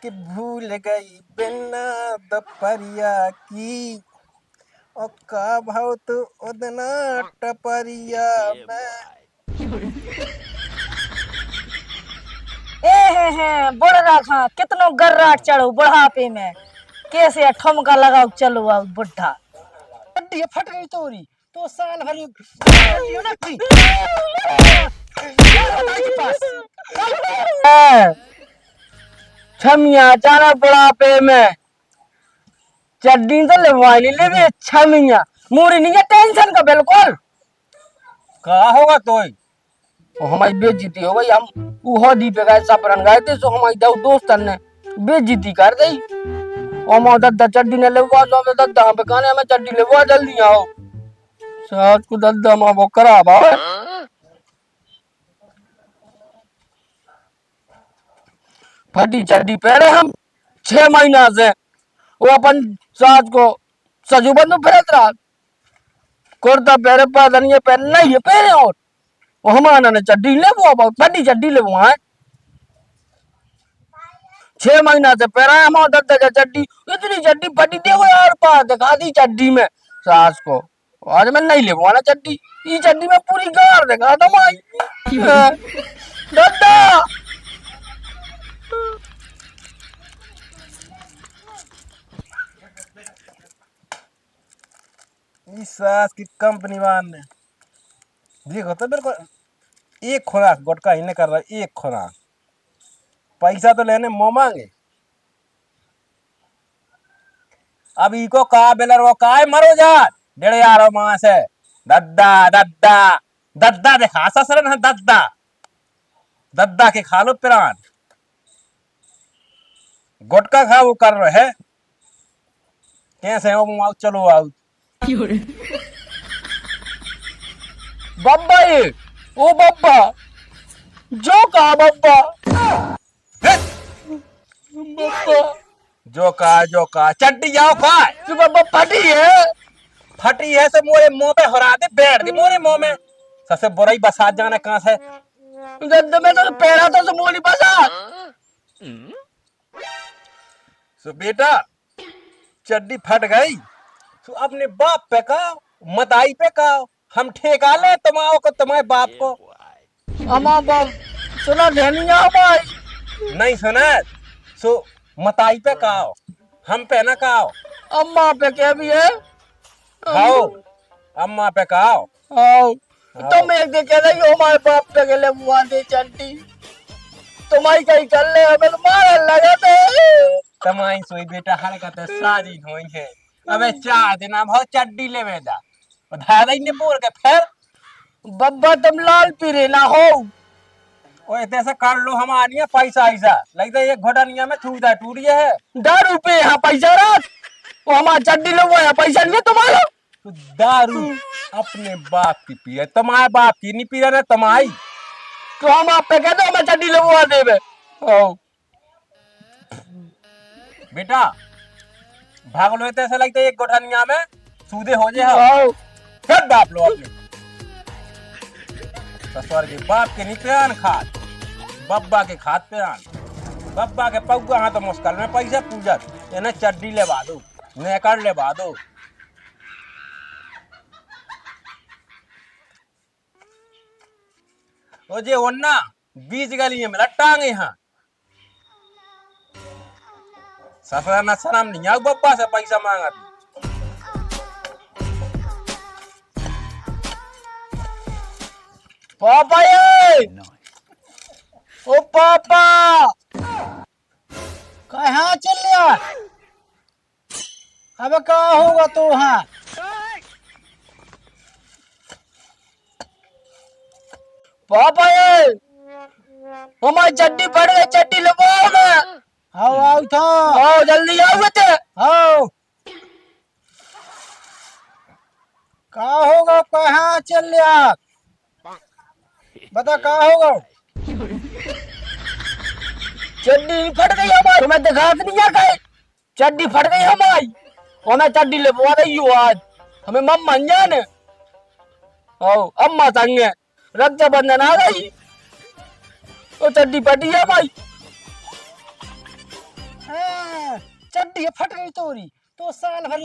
कि भूल गई बिना दपरिया की और का भाव तो उदना टपरिया में। ए बढ़ रहा था कितनो गर्राट चढ़ो बुढ़ापे में कैसे ठुमका लगाओ चलो अब बुढ़ा हड्डी फट गई तोरी तो साल भरी ना थी छमिया जाना बुढ़ापे में चड्डी तो लेवाई ले भी छमिया मूरी नहीं है टेंशन का बिल्कुल कहा होगा तो हमारी बेइज्जती हो गई हम उहो दी पे गए सपरन गए थे सो हमारी दो दोस्तन ने बेइज्जती कर दी और मां दद्दा चड्डी ने लेवा तो हमें दद्दा पे कहने हमें चड्डी लेवा जल्दी आओ साथ को दद्दा मां वो करा बा फटी चड्डी पहने हम 6 महीना से वो अपन साथ को सजुबन फिरत रहा कुर्ता पहरे पादनिया पहने नहीं है पहने और वो हमारा ने चड्डी ले वो बहुत फटी चड्डी ले वो है 6 महीना से पहरा हमारा दद्दा का चड्डी इतनी चड्डी फटी देखो यार पा दिखा दी चड्डी में सास को आज मैं नहीं ले वो ना चड्डी ये चड्डी में पूरी गार दिखा दो माई दद्दा इस सास की कंपनी वान ने देखो तो बिल्कुल एक खुराक गुटका ही नहीं कर रहा एक खुराक पैसा तो लेने मुंह मांगे अब इको का बेलर वो काय मरो जा डेढ़ यारो मां से दद्दा दद्दा दद्दा दिखा ससरन है दद्दा दद्दा के खा लो पिरान गुटका खा वो कर रहे है कैसे हो चलो आओ बब्बा ये ओ बब्बा जो कहा बब्बा बब्बा जो का चड्डी जाओ का तू बब्बा फटी है से मोरे मुंह पे हरा दे बैठ दे मोरे मुंह में सबसे बुराई बसात जाने कहां से दद्दा में तो पैरा तो मोली बसा सो बेटा चड्डी फट गई तो अपने बाप पे का मताई पे का हम ठेका ले तुम्हारे को तुम्हारे बाप को अम्मा बाप सुना धनिया भाई नहीं सुना सो मताई पे का हम पे ना का अम्मा पे क्या भी है खाओ अम्मा पे का आओ तुम एक दे कह रही हो हमारे बाप पे के लिए बुआ दे चड्डी तुम्हारी कहीं कर ले हमें तो मारने लगे थे तुम्हारी सोई बेटा हरकत शादी हुई है अबे 4 दिन बहुत चड्डी ले बेटा धारा ही ने बोल के फिर बब्बा तुम लाल पीरे ना हो ओ इतने से कर लो हमारी है पैसा ऐसा लगता है ये घोटानिया में छूटा टूट गया है 10 रुपए यहाँ पैसा रात वो हमारा चड्डी लोग पैसा नहीं तुम्हारा तो दारू अपने बाप की पी है तुम्हारे बाप की नहीं पी रहा तुम्हारी तो हम आप पे कहते हमें चड्डी लोग देवे बेटा भाग लो ऐसा लगता है एक गोठानिया में सूदे हो जाए फिर बाप लो अपने ससुर के बाप के नहीं प्यान खाद बब्बा के खाद प्यान बब्बा के पौगा हाँ तो मुश्किल में पैसा पूजत इन्हें चड्डी लेवा दो नेकर लेवा दो ओ जे ओन्ना बीच गली में टांगे यहाँ ससुर ना शर्म नहीं आ बब्बा से पैसा मांगा पापा ये ओ पापा कहाँ चल लिया अब कहाँ होगा तू हाँ पापा ये हमारी चड्डी पड़ गई चड्डी लगाओ मैं आओ आओ था आओ जल्दी आओ बेटे आओ कहाँ होगा कहाँ चल लिया बता कहाँ होगा चड्डी फट गई हमारी तुम्हें दिखा नहीं आ गए चड्डी फट गई हमारी हमें चड्डी ले बुआ रही हो आज हमें मम्मा जाने ओ अम्मा संगे रक्षाबंधन आ गई तो चड्डी फटी है भाई चड्डी फट गई तोरी तो साल भर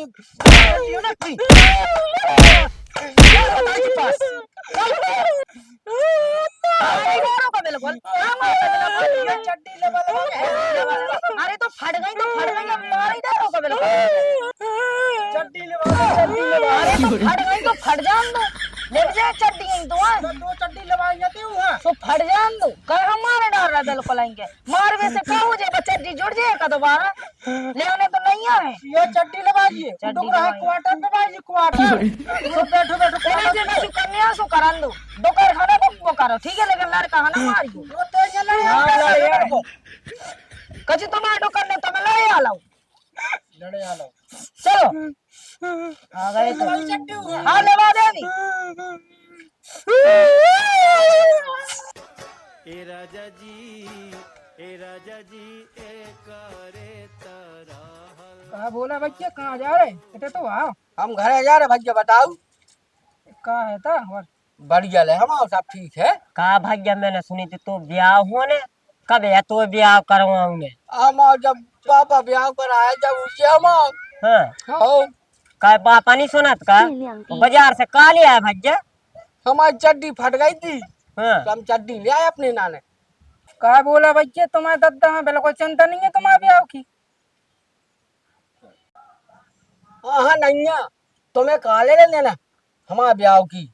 अरे तो फट गई अब मार ही दे बिल्कुल चड्डी लगा अरे तो फट गई तो फट जान दो लेट जाए चड्डी यहीं तो है दो चड्डी लगाई जाती हूँ तो फट जान दो कहे हम मारे डाल रहा बिल्कुल आएंगे मार वैसे क्या हो जाए चड्डी जुड़ जाएगा दोबारा लेने तो नहीं आए ये चड्डी लगाइए चड्डी टुकड़ा है लगाइए। क्वार्टर में भाई क्वार्टर तो बैठो बैठो तेरे से मैं कन्या सु करन दो दोकर खाना को करो ठीक है लेकिन लड़का है ना मारियो वो तो ये लड़े कची टमाटो करने तो मैं ले आलाऊ लड़े आ लो चलो आ गए तो चड्डी हाँ लेवा देवी ए राजा जी ए करे तरह कहा बोला भैया कहाँ जा रहे बेटे तो आओ हम घर जा रहे भैया बताओ कहाँ है था और बढ़िया ले हम सब ठीक है का भाग्य मैंने सुनी थी तो ब्याह होने कब है तो ब्याह करवाऊंगे हम जब पापा ब्याह कर आए जब उसे हम हाँ हाँ का पापा नहीं सुनत का बाजार से का लिया है भाग्य हमारी चड्डी फट गई थी हाँ तो हम चड्डी ले आए अपने नाने कहा बोला भैया तुम्हारे दद्दा में बिल्कुल चिंता नहीं है तुम्हारे ब्याह की हाँ नहीं है तुम्हें कहा ले लेना हमारे ब्याह की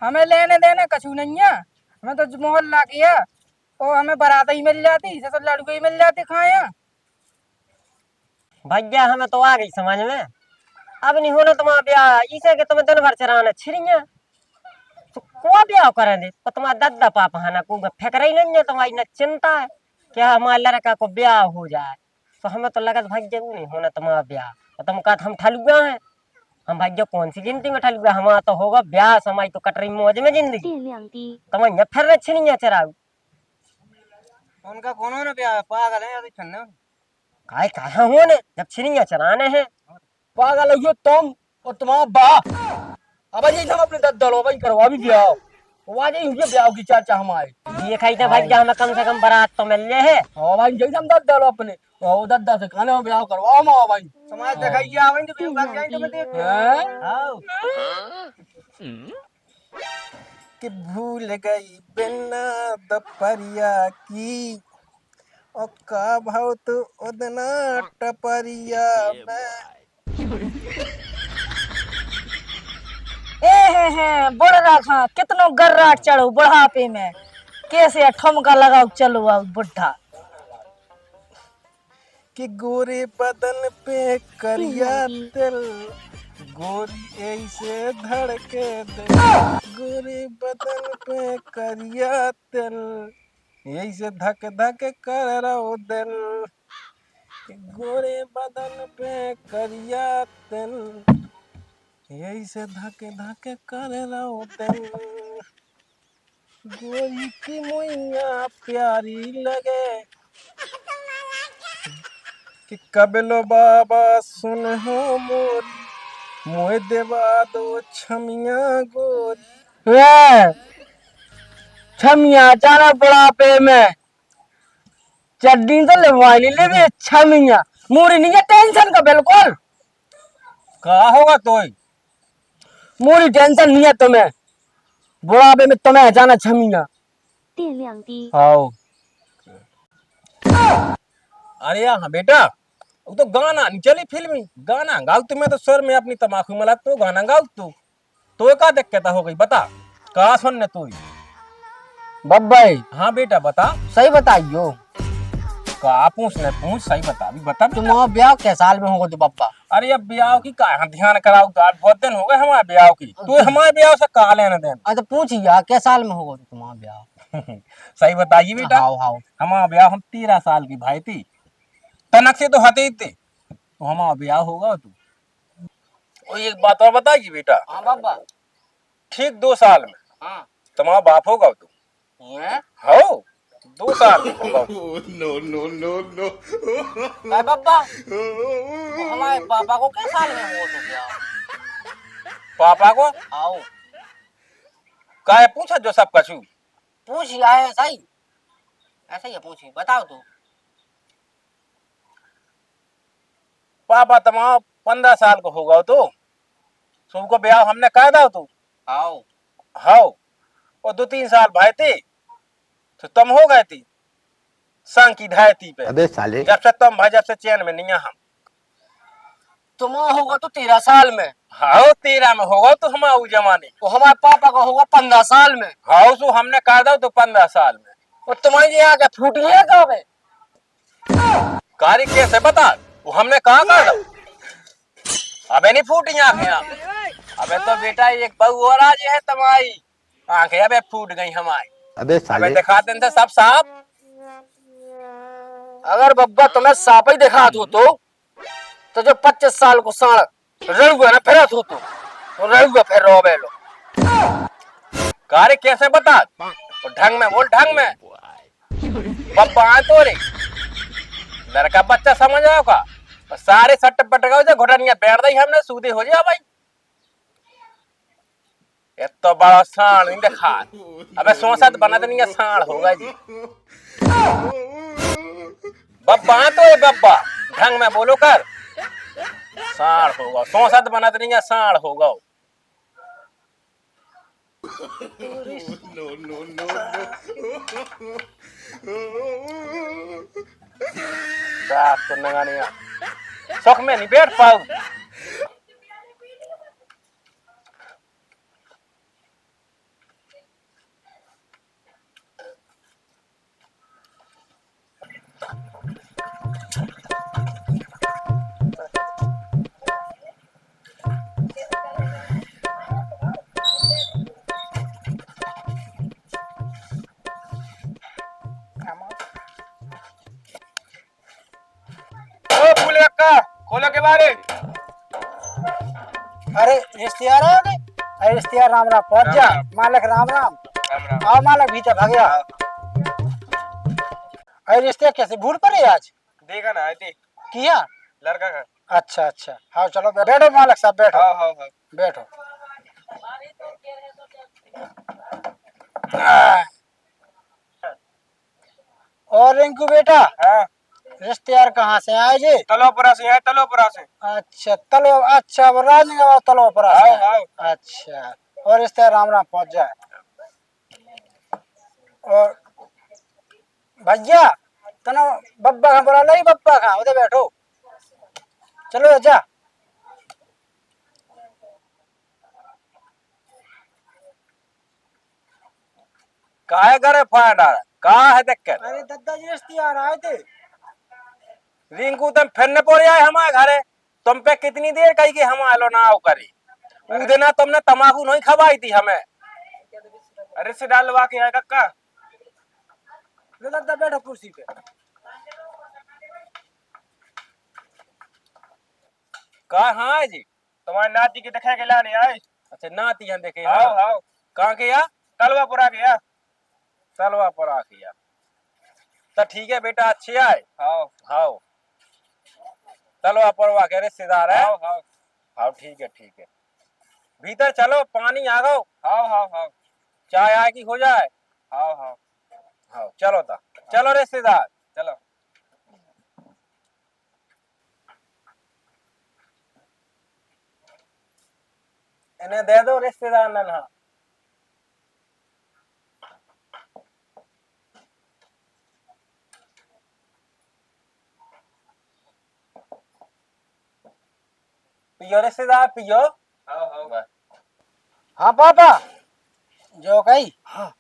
हमें लेने देने कछु नहीं है हमें तो मोहल्ला की है और हमें बारात ही मिल जाती इसे तो लड़के ही मिल जाते खाए भाग्य हमें तो आ गई समझ में अब नहीं होना तुम्हारा ब्याह इसे के तुम्हें दिन भर चराना छिड़िया तो को ब्याह करेंगे तो तुम्हारा दद्दा पापा है ना को फेंक रही नहीं है तुम्हारी न चिंता है क्या हमारे लड़का को ब्याह हो जाए तो हमें तो लगा भाग्य नहीं होना तुम्हारा ब्याह और तुम कहा हम ठलुआ है हम भाग्य कौन सी गिनती में ठलुआ हमारा तो होगा ब्याह समय तो कट रही मौज में जिंदगी तुम यहाँ फिर रहे छिड़िया चराऊ उनका कौन ना ब्याह पागल है ठंडा काय कहा होने जब छिड़िया चराने हैं पागल हो तुम और तुम्हारा बाप अब ये हम अपने दद्दा लो भाई करवा भी ब्याह वो आज ये ब्याह की चाचा हमारे ये खाई थे भाग्य हमें कम से कम बारात तो मिल रहे है हाँ भाई जैसे हम दद्दा लो अपने वो दद्दा से खाने में ब्याह करवाओ माँ भाई समाज दिखाइए आवें तो क्यों लग जाएं तुम्हें देख हाँ कि भूल गई बिना दपरिया की और का भाव तो उदना टपरिया में ए बड़ रखा कितनो गर्राट चढ़ो बुढ़ापे में कैसे ठुमका लगाओ चलो आओ बुढ़ा कि गोरे बदन पे करिया दिल गोरी ऐसे धड़के दिल गोरे बदन पे करिया दिल ऐसे धक धक कर रहो दिल कि गोरे बदन पे करिया दिल ऐसे धक धक कर रहो दिल गोरी की मुइया प्यारी लगे कि कबलो बाबा सुन हो मोरी मोह देवा दो छमिया गोरी छमिया जाना बुढ़ापे में चड्डी तो लेवाई ले भी छमिया मूरी नहीं है टेंशन का बिल्कुल कहा होगा तो मूरी टेंशन नहीं है तुम्हें बुढ़ापे में तुम्हें जाना छमिया 电亮低。 आओ अरे हाँ बेटा वो तो गाना नहीं चली फिल्मी गाना गाओ तुम्हें तो सर में अपनी तमाकू मला तो गाना गाओ तो का देख कहता हो गई बता कहा सुनने तू बब्बाई हाँ बेटा बता सही बताइयो कहा पूछने पूछ सही बता अभी बता तुम्हारा ब्याह के साल में होगा तो बब्बा अरे अब ब्याह की का ध्यान कराओ तो आज बहुत दिन हो गए हमारे ब्याह की तू हमारे ब्याह से कहा लेने देन अच्छा पूछिए के साल में होगा तो तुम्हारा ब्याह सही बताइए बेटा हाओ हाओ हमारा ब्याह हम 13 साल की भाई थी तनक से तो हते ही थे तो हमारा ब्याह होगा तू और एक बात और बताइए बेटा हाँ बब्बा ठीक 2 साल में हाँ तुम्हारा बाप होगा तू हो 2 साल में होगा भाई बब्बा हमारे पापा को किस साल में हुआ तो ब्याह पापा को आओ काहे पूछा जो सब कछु पूछ आए ऐसा ही है पूछी बताओ तो पापा तमाम 15 साल को होगा तो सुबह को ब्याह हमने कह दो तू हाउ हाउ और 2-3 साल भाई थे तो तुम हो गए थी संग की धायती पे अबे साले जब से तुम भाई जब से चैन में नहीं है हम तुम होगा तो 13 साल में, हाउ 13 में होगा तो हम उस जमाने और हमारे पापा का होगा 15 साल में। हाउ सो हमने कह दो तो 15 साल में और तुम्हारी ये आगे फूटी है कब है? कारी कैसे बता वो हमने कहा कर दो अबे नहीं फूटी आंखें अबे तो बेटा एक बहू और आज है तुम्हारी आंखें अबे फूट गई हमारी अबे अबे साले दिखाते थे सब साफ अगर बब्बा तुम्हें सांप ही दिखा दो तो जो 25 साल को साड़ रहुआ ना फिर तो रहुआ फिर रो बेलो। कारी कैसे बता और ढंग में बोल ढंग में बब्बा आ तो रे लड़का बच्चा समझ आओ का और सारे सट्ट पट गए जो घुटनिया बैठ दी हमने सूदे हो जा भाई ये तो बड़ा साण नहीं दिखा अबे सोसत बना देनी साण होगा जी बब्बा तो है बब्बा ढंग में बोलो कर साण होगा सोसत बना देनी साण होगा साफ तो नंगा नहीं सुख में नहीं बैठ पाओ ओ फूले अक्का खोलो के बारे अरे रिश्तेदार आ गए। अरे रिश्तेदार राम राम पहुंच जा। मालिक राम राम। आओ मालिक भीतर भाग गया। अरे रिश्ते कैसे भूल पड़े आज देखा ना आती किया लड़का का अच्छा अच्छा हाँ चलो बैठो मालिक साहब बैठो हाँ हाँ हाँ बैठो। और रिंकू बेटा हाँ रिश्तेदार कहाँ से आए जी? तलोपुरा से है तलोपुरा से अच्छा तलो अच्छा वो राजनगर तलोपुरा से हाँ हाँ अच्छा और रिश्तेदार राम राम पहुंच जाए। और भैया तना बब्बा का बोला नहीं बब्बा का उधर बैठो चलो जा। काहे करे फाड़ डाला कहा है दिक्कत अरे दादाजी रिश्तेदार आए थे। रिंकू तुम फिरने पड़ आए हमारे घरे तुम पे कितनी देर कही कि हम आलो ना आओ करी उस दिन तुमने तमाकू नहीं खवाई थी हमें अरे से डालवा के आए कक्का लो दादा बैठो कुर्सी पे। कहा हाँ है जी तुम्हारी नाती के देखे के लाने आए। अच्छा नाती यहाँ देखे हाओ हाओ कहाँ के या तलवापुरा गया। तलवा पर आ किया तो ठीक है बेटा अच्छे आए हाओ हाओ तलवा परवा के रिश्तेदार है हाओ हाओ हाँ ठीक है भीतर चलो पानी आ गो हाओ हाओ हाओ चाय आए की हो जाए हाओ हाओ हाँ चलो ता चलो रिश्तेदार चलो इन्हें दे दो रिश्तेदार नन्हा पियो रिश्तेदार पियो हाओ हाओ हाँ पापा जो कही हाँ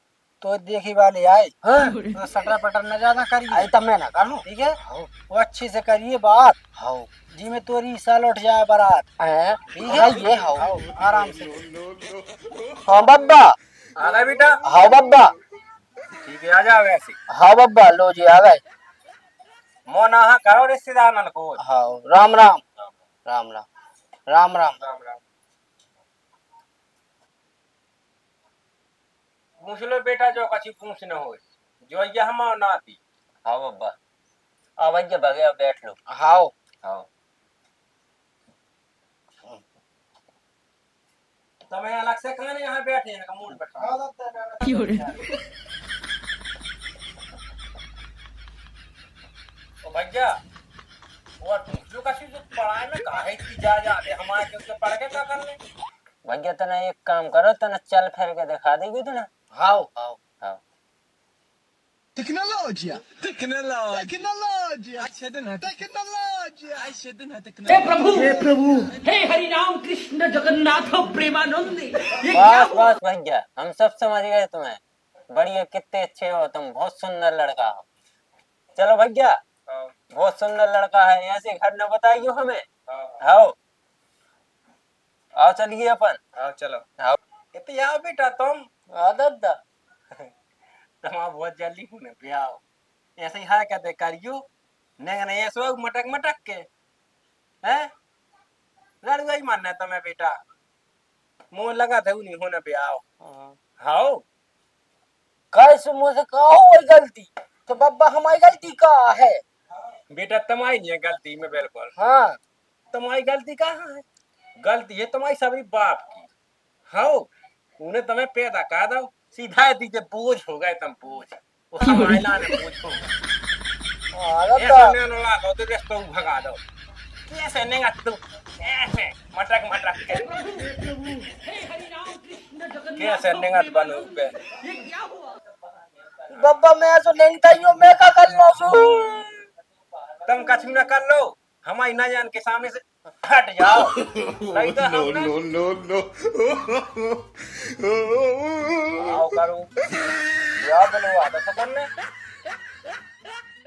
तो देखी वाले आए हाँ तो सटर पटर न ज्यादा करिए आई तब मैं ना करूं ठीक है वो अच्छी से करिए बात हाउ जी में तोरी साल उठ जाए बारात हैं ठीक है ये हाउ आओ, आराम से हाँ बब्बा आ गए बेटा हाँ बब्बा ठीक है आ जाओ ऐसे हाँ बब्बा लो जी आ गए। मोना हाँ करो रिश्तेदार नल को हाँ राम राम राम राम राम राम राम राम पूछ लो बेटा जो कछु पूछ न हो जो ये हम नाती हाँ बब्बा आवाज बगे बैठ लो हाउ हाँ तुम्हें अलग से खाने यहाँ बैठे हैं कमूल बैठा ओ भैया और जो कसी जो पढ़ाई में काहे इतनी जा दे हमारे के उसके पढ़ के क्या कर ले। भैया तना एक काम करो, तना चल फिर के दिखा देगी तू ना। हाओ हाओ हाँ Tecnologia. Tecnologia. Tecnologia. हे प्रभु हे हरि राम कृष्ण जगन्नाथ प्रेमानंद ये बस बस भैया, हम सब समझ गए तुम्हें। बढ़िया, कितने अच्छे हो तुम, बहुत सुंदर लड़का हो। चलो भैया, हाँ बहुत सुंदर लड़का है, ऐसे घर न बताइयो हमें। हाँ आओ आओ चलिए अपन। हाँ चलो। आओ इतनी आओ बेटा तुम। दादा तुम बहुत जल्दी हूँ ना ब्याह। ऐसे ही हाँ कहते करियो नहीं नहीं ऐसे मटक मटक के हैं लड़का ही मानना है तुम्हें बेटा। मुंह लगा था नहीं होना ब्याह। हाओ कैसे मुझे कहो वही गलती तो बब्बा हमारी गलती का है। बेटा तुम्हारी नहीं है गलती में बिल्कुल। हाँ तुम्हारी गलती कहाँ है? गलती है तुम्हारी सभी बाप की। हाओ उन्हें तुम्हें पैदा कर दो सीधा दीजिए बोझ हो गए तुम बोझ। वो हमारे लाने बोझ हो गए। ऐसा नहीं लगा दो तो रिश्तों को भगा दो। कैसे नहीं तू ऐसे मटक मटक के कैसे नहीं बनो पे बब्बा मैं तो नहीं चाहिए मैं क्या कर लो सू। तुम कछ भी न कर लो हमारी ना जान के सामने से हट जाओ। नहीं तो हम आओ करो या बोलो आधा तो करने